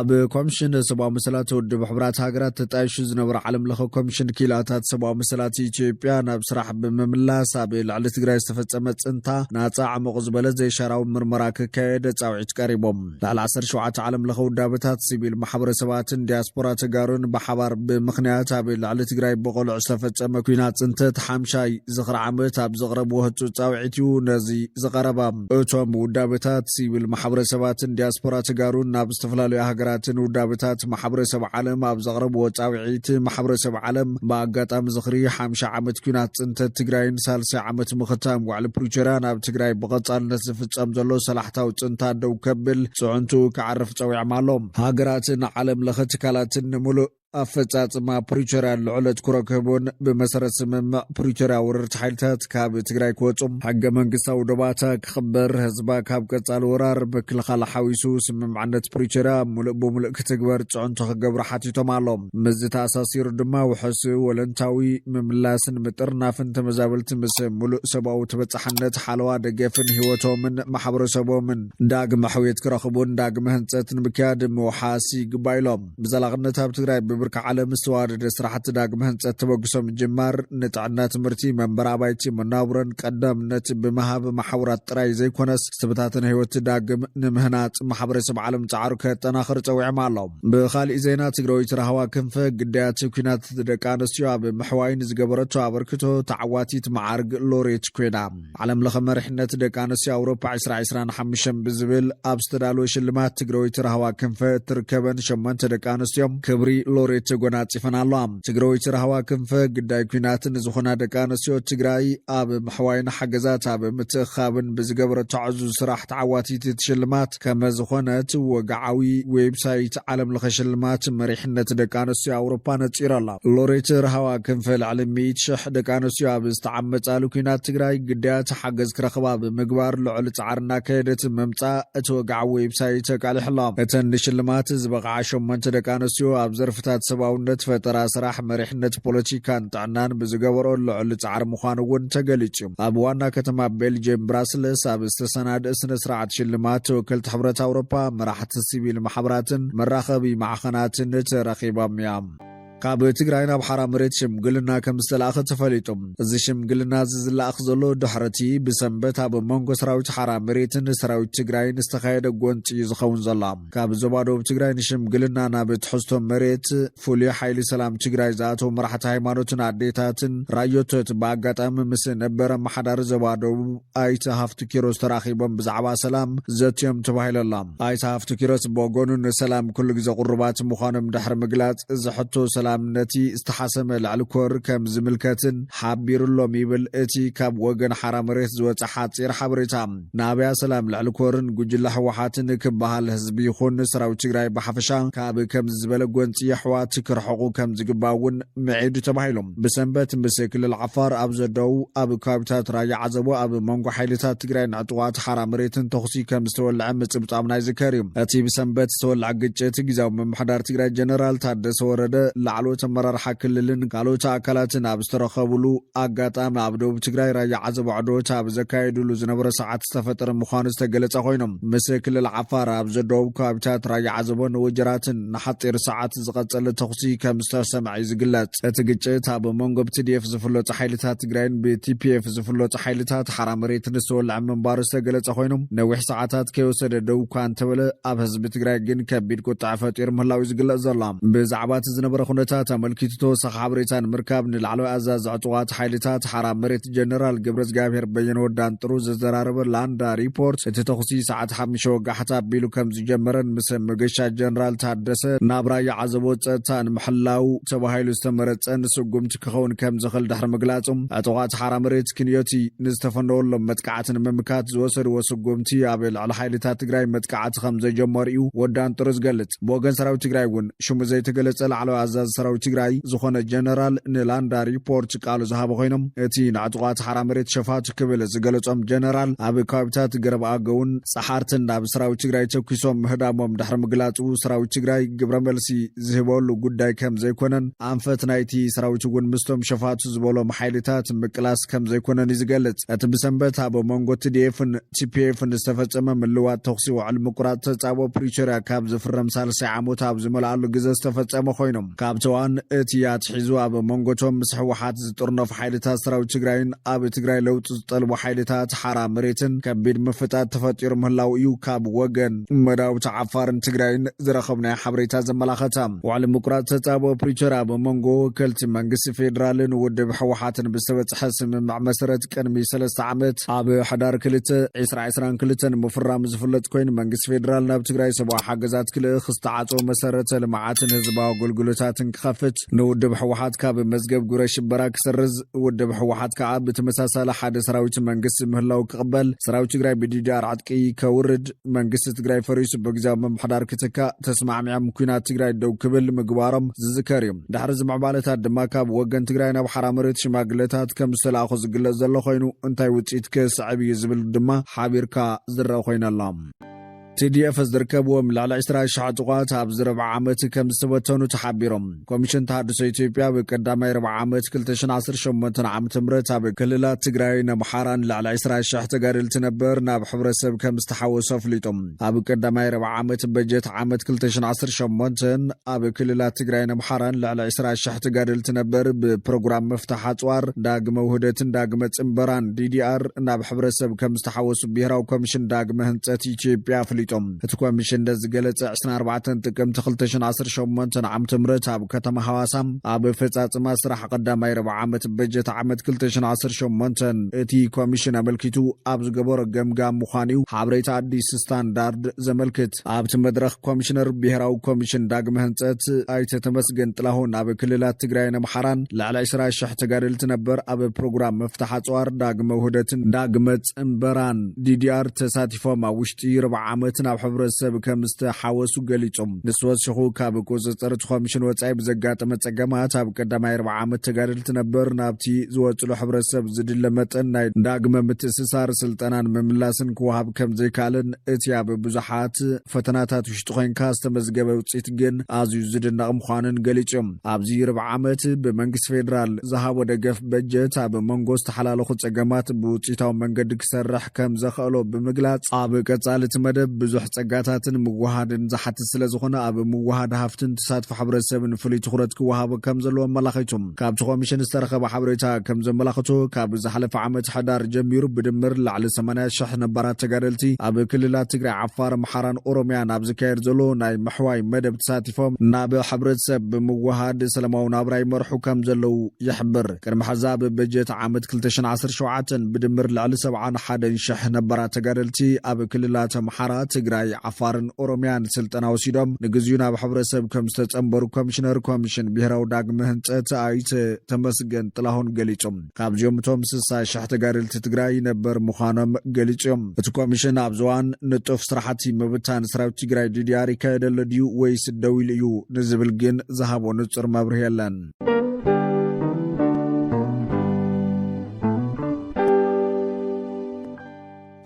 أب كومشن سبا مسلات ود بحبرات هاجرات تتعيش زنبر عالم لخو كومشن كيلاتات سبا مسلات إثيوبيا نبصراح بمملاس أب العلة تجري استفدت أنت ناطع عمق زبالة زي شراو مرمراك كيد أو عتكاريبهم على عصر شوعات عالم لخو دابتات سبيل محبر سبات دياسبورا تجارون بحبر بمخنيات أب العلة تجري بقول استفدت مكينات أنت حمشاي زغر عمت أب زغرب وهتو أو عتيو نزي زغربام أتوم ودابتات سبيل محبر سبات دياسبورا تجارون نبستفلالو هاجراتن ودابتات محبرسب عالم أب زغرب وتاوعيت محبرسب عالم باقات زخري حامش عمت كنات انت تجراين سالسي عمت مختام وعلى بروجران أب تجراي بغطال نسفت أمزلو سلاحتاو تنتا دو كبل سعنتو كعرف تاوع مالهم هاجراتن عالم لختكالاتن ملو أفتات ما بريتشرا العلت كركبون بمسرة سمم بريتشرا وررت حيلتات كاب تجراي كوتم حق منقصة ودباتا خبر هزبا كاب قتال ورار بكل خال حويسو سمم عندت بريتشرا ملق بملق كتكبر تعنتو قبر حاتي تمالهم مزت أساسير دما وحسو ولنتاوي مملاسن مترنا فنت مزابلت مسم ملق سباو تبتحنت حلوة دقفن هوتو من محبر سبو من داق محويت كرخبون داق مهنتات بكاد موحاسي قبايلهم بزلاغنتها بتجراي برك على مستوى سرحة داق مهنت تبقسم جمار نتعنات مرتي من برابايتي مناورن قدام نت بمهاب محورات راي زي كونس سبتاتن هيوت داق نمهنات محبر سب عالم تعارك تناخر توعي مالهم بخالي زينات تقروي ترهوا كنفة قديات كينات دقانستيو بمحواين زقبرتو عبركتو تعواتيت معارق لوريت كويدا عالم لخمر حنات دقانستيو أوروبا عسران حمشن بزبل أبستدالو شلمات تقروي ترهوا كنفة تركبن شمانت دقانستيو كبري لوريت تجونات فنالام تجروي ترهوا كنفة قداي كينات نزخنا دكانسيو تجراي أب محواين حجزات أب متخابن بزجبر تعزز سراح تعواتي تتشلمات كما زخنات وقعوي ويب سايت عالم الخشلمات مريحنة دكانسيو أوروبا نتيرلا لوريت ترهوا كنفة العالمية شح دكانسيو أب استعمت على كينات تجراي قدات حجز كرخباب مقبار لعل تعرنا كيدت ممتع توقع ويب سايت قال حلام تنشلمات زبق عشم من دكانسيو أب زرفتات سباونت فترة صراح مريحنة بوليتيكان تعنان بزقورو لعل تعر مخانون تقليتشم أبوانا كتما بيلجيم براسلس أب استسناد اسن سرعة شلمات وكلت حبرة أوروبا مراحة السبيل محبرات مراخبي مع خنات رخيبا ميام كابو تجراينا بحرام مريت شمقلنا كمستلاخ تفليتم زي شمقلنا زلا أخذلو دحرتي بسنبت أبو منغو سراوت حرام مريتن سراوت تجراين استخايد قوانت يزخون ظلام كابو زبادو بتجراين شمقلنا نابت حستم مريت فولي حيلي سلام تجراي ذاتو مرحة هايمانوتنا عديتاتن رايوتت باقات مسن نبرا محدار زبادو آيتا هفتو كيروس تراخيبا بزعبا سلام زتيم تبايل اللام آيتا هفتو كيروس بوغونو سلام كل جزا قربات مخانم دحر مقلات زحطو سلام نتي استحسم العلكور كم زملكتن حابير اللهم يبل اتي كاب وغن حرام ريت زوت حاطير حبريتام نابيا سلام العلكورن جوجل حوحاتن كبهال حزب يخون سراو تجراي بحفشان كاب كم زبل غونتي حوات كرحقو كم زغباون معيد تبايلهم بسنبت بسكل العفار ابزدو اب كابتات راي عزبو اب منغو حيلتات تجراي نعطوات حرام ريتن تخسي كم استولع مصبطام ناي زكريم اتي بسنبت استولع قجت غزاو ممحدار تجراي جنرال تادس ورده لعلو تمرر حكللن قالو تاكلاتن ابسترخبلو اغاطام ابدو تግራይ راي عزب عدو تاب زكايدلو زنبر ساعات استفطر مخانس تغلص خوينم مسكل العفار ابزدو كابتات راي عزبون وجراتن نحطير ساعات زقصل تخسي كمستسمع يزغلات اتغچت اب منغب تديف زفلو حيلታት تግራይን بتيبيف زفلو حيلታት حرام ريتن سول عمنبار استغلص خوينم نوح ساعات كيوسد دو كان تبل اب حزب تግራይ ግን ከቢድ ቁጣ ፈጢር ምህላው ይዝግለጽ ዘላም በዛዕባት ዝነበረ ኩነታት ተመልኪቶ ሰሓብሬታን ምርካብ ንላዕለዋይ ኣዛዝ ዕጡዋት ሓይልታት ሓራም መሬት ጀነራል ገብረ እግዚአብሔር በየነ ወዳን ጥሩ ዘዘራረበ ላንዳ ሪፖርት እቲ ተኽሲ ሰዓት 5 ወጋሕታ ቢሉ ከም ዝጀመረን ምስ መገሻ ጀነራል ታደሰ ናብ ራያ ዓዘቦ ፀጥታን ምሕላው ተባሂሉ ዝተመረፀን ስጉምቲ ክኸውን ከም ዝኽእል ድሕሪ ምግላጾም ዕጡዋት ሓራም መሬት ክንዮቲ ንዝተፈነወሎም መጥቃዕትን ምምካት ዝወሰድዎ ስጉምቲ ኣብ ልዕሊ ሓይልታት ትግራይ መጥቃዕቲ ከም ዘጀመሩ እዩ ወዳን ጥሩ ዝገልጽ ብወገን ሰራዊት ትግራይ እውን ሽሙ ዘይተገለጸ ላዕለዋይ ኣዛዝ ሰራዊት ትግራይ ዝኾነ ጀነራል ንላንዳ ሪፖርት ቃሉ ዝሃበ ኮይኖም እቲ ንዕጡቓት ሓራ መሬት ሸፋቱ ክብል ዝገለጾም ጀነራል ኣብ ከባቢታት ገረብ ኣገውን ጸሓርትን ናብ ሰራዊት ትግራይ ተኩሶም ምህዳሞም ድሕሪ ምግላጹ ሰራዊት ትግራይ ግብረ መልሲ ዝህበሉ ጉዳይ ከም ዘይኮነን ኣንፈት ናይቲ ሰራዊት እውን ምስቶም ሸፋቱ ዝበሎም ሓይልታት ምቅላስ ከም ዘይኮነን ይዝገልጽ። እቲ ብሰንበት ኣብ መንጎ TDF-ን TPF-ን ዝተፈጸመ ምልዋጥ ተኽሲ ውዕል ምቁራጽ ተጻቦ ፕሪቶሪያ ካብ ዝፍረም 3 ዓመት ኣብ ዝመልኣሉ ግዜ ዝተፈጸመ ኮይኖም ካብቲ እዋን እቲ ኣትሒዙ ኣብ መንጎቶም ምስ ሕወሓት ዝጥርነፉ ሓይልታት ሰራዊት ትግራይን ኣብ ትግራይ ለውጢ ዝጠልቡ ሓይልታት ሓራ መሬትን ከቢድ ምፍጣት ተፈጢሩ ምህላው እዩ ካብ ወገን መዳውቲ ዓፋርን ትግራይን ዝረኸብናይ ሓበሬታ ዘመላኸታ። ውዕል ምቁራጽ ተጻቦ ፕሪቶሪያ ኣብ መንጎ ወከልቲ መንግስቲ ፌደራልን ውድብ ሕወሓትን ብዝተበጽሐ ስምምዕ መሰረት ቅድሚ 3 ዓመት ኣብ ሕዳር 2022 ምፍራም ዝፍለጥ ኮይኑ መንግስቲ ፌደራል ናብ ትግራይ ሰብኣዊ ሓገዛት ክልእኽ ዝተዓጽወ መሰረተ ልምዓትን ህዝባዊ ኣገልግሎታትን ክኸፍት ንውድብ ሕወሓት ካብ መዝገብ ግብረ ሽበራ ክሰርዝ ውድብ ሕወሓት ከዓ ብተመሳሳሊ ሓደ ሰራዊት መንግስቲ ምህላው ክቕበል ሰራዊት ትግራይ ብዲዲአር ዓጥቂ ከውርድ መንግስቲ ትግራይ ፈሪሱ በግዚያዊ ምምሕዳር ክትካእ ተስማዕሚዖም ኩናት ትግራይ ደው ክብል ምግባሮም ዝዝከር እዩ። ድሕሪ ዝምዕባለታት ድማ ካብ ወገን ትግራይ ናብ ሓራ መሬት ሽማግለታት ከም ዝተላኣኹ ዝግለጽ ዘሎ ኮይኑ እንታይ ውፅኢት ክስዕብ እዩ ዝብል ድማ ሓቢርካ ዝረአ ኮይነሎ። TDF ዝርከብዎም ልዕሊ 20,000 ዕጡቓት ኣብ ዝረብዓ ዓመት ከም ዝተበተኑ ተሓቢሮም ኮሚሽን ተሃድሶ ኢትዮጵያ ብቀዳማይ ረብዓ ዓመት 2018 ዓ.ም ኣብ ክልላት ትግራይን ኣምሓራን ልዕሊ 20,000 ተጋደልቲ ነበር ናብ ሕብረተሰብ ከም ዝተሓወሱ ኣፍሊጦም። ኣብ ቀዳማይ ረብዓ ዓመት በጀት ዓመት 2018 ኣብ ክልላት ትግራይን ኣምሓራን ልዕሊ 20,000 ተጋደልቲ ነበር ብፕሮግራም መፍትሕ ኣጽዋር ዳግመ ውህደትን ዳግመ ጽምበራን DDR ናብ ሕብረተሰብ ከም ዝተሓወሱ ብሄራዊ ኮሚሽን ዳግመ ህንጸት ኢትዮጵያ ኣፍሊጦም። እቲ ኮሚሽን ዝገለጸ 24 ጥቅምቲ 2018 ዓ.ም ኣብ ከተማ ሐዋሳ ኣብ ፈጻጽማ ስራሕ ቀዳማይ ረብዓ ዓመት በጀት ዓመት 2018 እቲ ኮሚሽን ኣመልኪቱ ኣብ ዝገበሮ ገምጋም ምዃኑ ሓበሬታ አዲስ ስታንዳርድ ዘመልክት። ኣብቲ መድረኽ ኮሚሽነር ብሄራዊ ኮሚሽን ዳግመ ህንጸት ኣይተ ተመስገን ጥላሁን ኣብ ክልላት ትግራይን ኣምሓራን ልዕሊ 20,000 ተጋደልቲ ነበር ኣብ ፕሮግራም መፍትሕ ኣጽዋር ዳግመ ውህደትን ዳግመ ጽምበራን DDR ተሳቲፎም ኣብ ውሽጢ ረብዓ ዓመት ናብ ሕብረተሰብ ከም ዝተሓወሱ ገሊጾም ንስወስኹ ካብ ቁፅጥር ኮሚሽን ወጻኢ ብዘጋጠመ ጸገማት ኣብ ቀዳማይ ረብዓ ዓመት ተጋደልቲ ነበር ናብቲ ዝወጽሉ ሕብረተሰብ ዝድለ መጠን ናይ ዳግመ ምትእስሳር ስልጠናን ምምላስን ክወሃብ ከም ዘይከኣልን እቲ ኣብ ብዙሓት ፈተናታት ውሽጢ ኮይንካ ዝተመዝገበ ውፅኢት ግን ኣዝዩ ዝድነቕ ምዃኑን ገሊጾም ኣብዚ ረብዓ ዓመት ብመንግስቲ ፌደራል ዝሃቦ ደገፍ በጀት ኣብ መንጎ ዝተሓላለኹ ጸገማት ብውፅኢታዊ መንገዲ ክሰርሕ ከም ዘኽእሎ ብምግላጽ ኣብ ቀጻሊ መደብ ብዙሕ ጸጋታትን ምዋሃድን ዝሓትት ስለ ዝኾነ ኣብ ምዋሃድ ሃፍትን ተሳትፎ ሕብረተሰብን ፍሉይ ትኹረት ክወሃቦ ከም ዘለዎ ኣመላኺቶም። ካብቲ ኮሚሽን ዝተረኸበ ሓበሬታ ከም ዘመላኽቶ ካብ ዝሓለፈ ዓመት ሕዳር ጀሚሩ ብድምር ላዕሊ 80,000 ነባራት ተጋደልቲ ኣብ ክልላት ትግራይ፣ ዓፋር፣ ኣምሓራን ኦሮምያን ኣብ ዝካየድ ዘሎ ናይ ምሕዋይ መደብ ተሳቲፎም ናብ ሕብረተሰብ ብምዋሃድ ሰላማዊ ናብራ ይመርሑ ከም ዘለው ይሕብር። ቅድሚ ሕዚ ኣብ በጀት ዓመት 2017 ብድምር ልዕሊ 71,000 ነባራት ተጋደልቲ ኣብ ክልላት ኣምሓራ፣ ትግራይ፣ ዓፋርን ኦሮምያን ስልጠና ወሲዶም ንግዚኡ ናብ ሕብረተሰብ ከም ዝተጸምበሩ ኮሚሽነር ኮሚሽን ብሄራዊ ዳግመ ህንጸት ኣይተ ተመስገን ጥላሁን ገሊጾም። ካብዚኦም እቶም 60,000 ተጋደልቲ ትግራይ ነበር ምዃኖም ገሊጾም። እቲ ኮሚሽን ኣብ ዝዋን ንጡፍ ስራሕቲ ምብታን ሰራዊት ትግራይ DDR ይካየደሎ ድዩ ወይስ ደው ኢሉ እዩ ንዝብል ግን ዝሃቦ ንጹር መብርሂ የለን።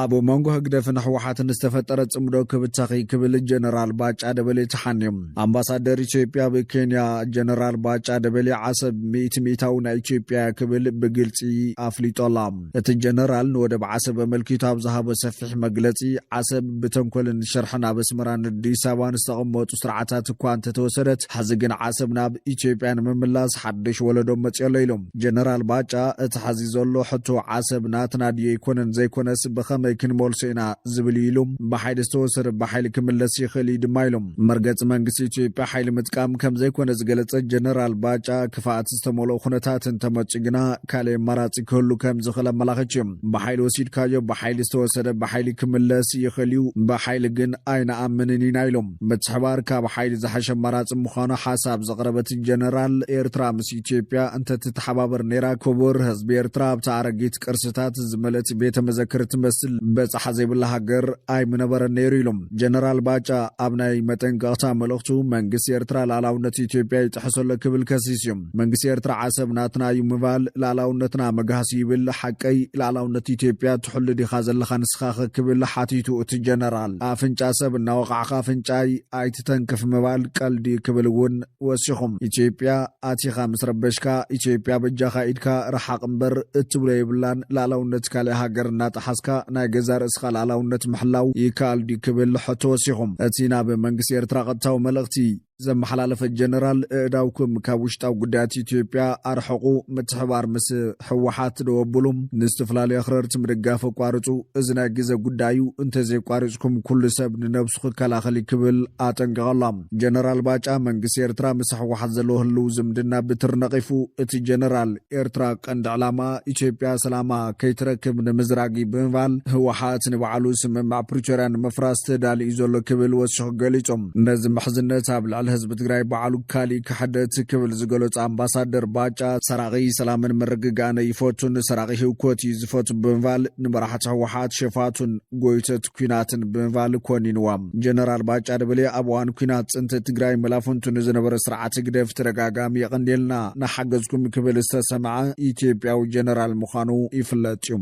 ኣብ መንጎ ህግደፍን ሕወሓትን ዝተፈጠረ ጽምዶ ክብታኺ ክብል ጀነራል ባጫ ደበሌ ተሓንዮም። ኣምባሳደር ኢትዮጵያ ብኬንያ ጀነራል ባጫ ደበሌ ዓሰብ ሚእታዊ ናይ ኢትዮጵያ ክብል ብግልፂ ኣፍሊጦላ። እቲ ጀነራል ንወደብ ዓሰብ ኣመልኪቱ ኣብ ዝሃቦ ሰፊሕ መግለጺ ዓሰብ ብተንኮልን ሸርሕን ኣብ ኣስመራን ኣዲስ ኣበባን ዝተቐመጡ ስርዓታት እኳ እንተተወሰደት ሕዚ ግን ዓሰብ ናብ ኢትዮጵያ ንምምላስ ሓድሽ ወለዶ መፅየሎ ኢሎም። ጀነራል ባጫ እቲ ሓዚ ዘሎ ሕቶ ዓሰብ ናትና ድዮ ይኮነን ዘይኮነስ ብኸመይ ክንመልሶ ኢና ዝብል ኢሎም ብሓይሊ ዝተወሰደ ብሓይሊ ክምለስ ይኽእል ድማ ኢሎም። መርገፂ መንግስቲ ኢትዮጵያ ሓይሊ ምጥቃም ከም ዘይኮነ ዝገለጸ ጀነራል ባጫ ክፍኣት ዝተመልኦ ኩነታትን ተመጪ ግና ካልእ ኣማራፂ ክህሉ ከም ዝኽእል ኣመላኺቶም። ብሓይሊ ወሲድካዮ ብሓይሊ ዝተወሰደ ብሓይሊ ክምለስ ይኽእል እዩ፣ ብሓይሊ ግን ኣይነኣምንን ኢና ኢሎም። ምትሕባር ካብ ሓይሊ ዝሓሸ ኣማራፂ ምዃኑ ሓሳብ ዘቕረበት ጀነራል ኤርትራ ምስ ኢትዮጵያ እንተትተሓባበር ነይራ ክቡር ህዝቢ ኤርትራ ኣብቲ ኣረጊት ቅርስታት ዝመልአት ቤተ መዘክር ትመስል በጻሕ ዘይብላ ሃገር ኣይ ምነበረን ነይሩ ኢሎም ጀነራል ባጫ ኣብ ናይ መጠንቀቕታ መልእኽቱ መንግስቲ ኤርትራ ላዕላውነት ኢትዮጵያ ይጥሕሰሎ ክብል ከሲስዮም መንግስቲ ኤርትራ ዓሰብ ናትና እዩ ምባል ላዕላውነትና መጋሲ ይብል ሓቀይ ላዕላውነት ኢትዮጵያ ትሕሉ ዲኻ ዘለኻ ንስኻ ክብል ሓቲቱ እቲ ጀነራል ኣፍንጫ ሰብ እናወቃዕኻ ፍንጫይ ኣይትተንክፍ ምባል ቀልዲ ክብል እውን ወሲኹም ኢትዮጵያ ኣቲኻ ምስ ረበሽካ ኢትዮጵያ በጃኻ ኢድካ ረሓቕ እምበር እትብሎ ይብላን ላዕላውነት ካልእ ሃገር እናጠሓስካ ናይ ገዛ ርእስኻ ላዕላውነት ምሕላው ይከኣል ዲ ክብል ሕቶ ወሲኹም እቲ ናብ መንግስቲ ኤርትራ ቀጥታዊ መልእኽቲ ዘመሓላለፈ ጀነራል እዳውኩም ካብ ውሽጣዊ ጉዳያት ኢትዮጵያ ኣርሕቁ ምትሕባር ምስ ሕወሓት ደወብሉ ንዝተፈላለዩ ኣኽረርቲ ምድጋፍ ቋርፁ እዚ ናይ ግዜ ጉዳዩ እንተዘይቋሪፅኩም ኩሉ ሰብ ንነብሱ ክከላኸል ክብል ኣጠንቀቐላ ጀነራል ባጫ መንግስቲ ኤርትራ ምስ ሕወሓት ዘለዎ ህልው ዝምድና ብትር ነቒፉ እቲ ጀነራል ኤርትራ ቀንዲ ዕላማ ኢትዮጵያ ሰላማ ከይትረክብ ንምዝራጊ ብምባል ሕወሓት ንባዕሉ ስምምዕ ፕሪቶርያ ንምፍራስ ተዳልዩ ዘሎ ክብል ወሲኹ ገሊፆም ነዚ ምሕዝነት ኣብ ልዕሊ ህዝቢ ትግራይ በዓሉ ካሊእ ክሕደት ክብል ዝገለጹ ኣምባሳደር ባጫ ሰራቂ ሰላምን ምርግጋእን ይፈቱን ሰራቂ ህውኮት እዩ ዝፈቱ ብምባል ንመራሕቲ ሕወሓት ሸፋቱን ጎይተት ኩናትን ብምባል ኮኒንዋም ጀነራል ባጫ ደበለ ኣብ እዋን ኩናት ጽንቲ ትግራይ መላፍንቱ ንዝነበረ ስርዓት ግደፍ ተደጋጋሚ የቐንዴልና ናሓገዝኩም ክብል ዝተሰምዐ ኢትዮጵያዊ ጀነራል ምዃኑ ይፍለጥ እዩ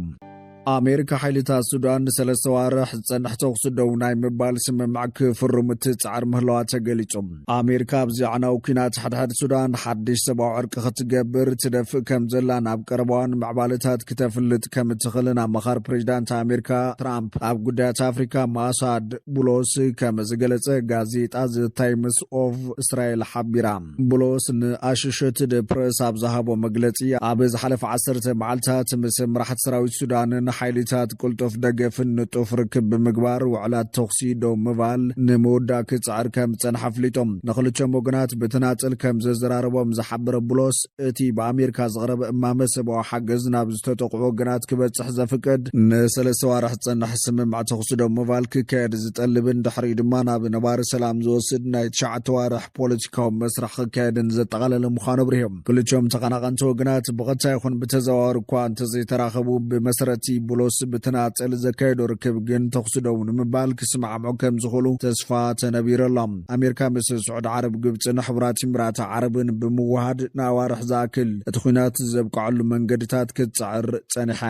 ኣሜሪካ ሓይልታት ሱዳን ንሰለስተ ዋርሕ ዝጸንሕ ተኹሲ ደው ናይ ምባል ስምምዕ ክፍርሙ ትጽዓር ምህላዋ ተገሊጾም ኣሜሪካ ኣብዚ ዓናዊ ኩናት ሓድሓድ ሱዳን ሓድሽ ሰብኣዊ ዕርቂ ክትገብር ትደፍእ ከም ዘላ ናብ ቀረባዋን ምዕባለታት ክተፍልጥ ከም እትኽእልን ኣመኻሪ ፕሬዚዳንት ኣሜሪካ ትራምፕ ኣብ ጉዳያት ኣፍሪካ ማሳድ ቡሎስ ከም ዝገለጸ ጋዜጣ ዘ ታይምስ ኦፍ እስራኤል ሓቢራ ቡሎስ ንኣሶሽየትድ ፕሬስ ኣብ ዝሃቦ መግለጺ ኣብ ዝሓለፈ 10 መዓልትታት ምስ መራሕቲ ሰራዊት ሱዳንን ሓይልታት ቁልጡፍ ደገፍን ንጡፍ ርክብ ብምግባር ውዕላት ተኽሲ ደው ምባል ንምውዳእ ክጽዓር ከም ዝጸንሐ ኣፍሊጦም ንኽልቲኦም ወገናት ብተናጽል ከም ዘዘራረቦም ዝሓበረ ቡሎስ እቲ ብኣሜሪካ ዝቐረበ እማመ ሰብኣዊ ሓገዝ ናብ ዝተጠቕዑ ወገናት ክበጽሕ ዘፍቅድ ንሰለስተ ዋርሕ ዝጸንሕ ስምምዕ ተኽሲ ደው ምባል ክካየድ ዝጠልብን ድሕሪኡ ድማ ናብ ነባሪ ሰላም ዝወስድ ናይ 9 ዋርሕ ፖለቲካዊ መስርሕ ክካየድን ዘጠቓለለ ምዃኑ ኣብርሂቦም ክልቲኦም ተቐናቐንቲ ወገናት ብቐጥታ ይኹን ብተዘዋዋሪ እኳ እንተዘይተራኸቡ ብመሰረቲ ቡሎስ ብተናጸል ዘካየዶ ርክብ ግን ተኽሲ ደው ንምባል ክስማዕምዑ ከም ዝኽእሉ ተስፋ ተነቢረሎም ኣሜሪካ ምስ ስዑድ ዓረብ ግብፅን ሕቡራት ኢሚራት ዓረብን ብምውሃድ ንኣዋርሕ ዝኣክል እቲ ኩናት ዘብቅዐሉ መንገድታት ክትፅዕር ጸኒሓ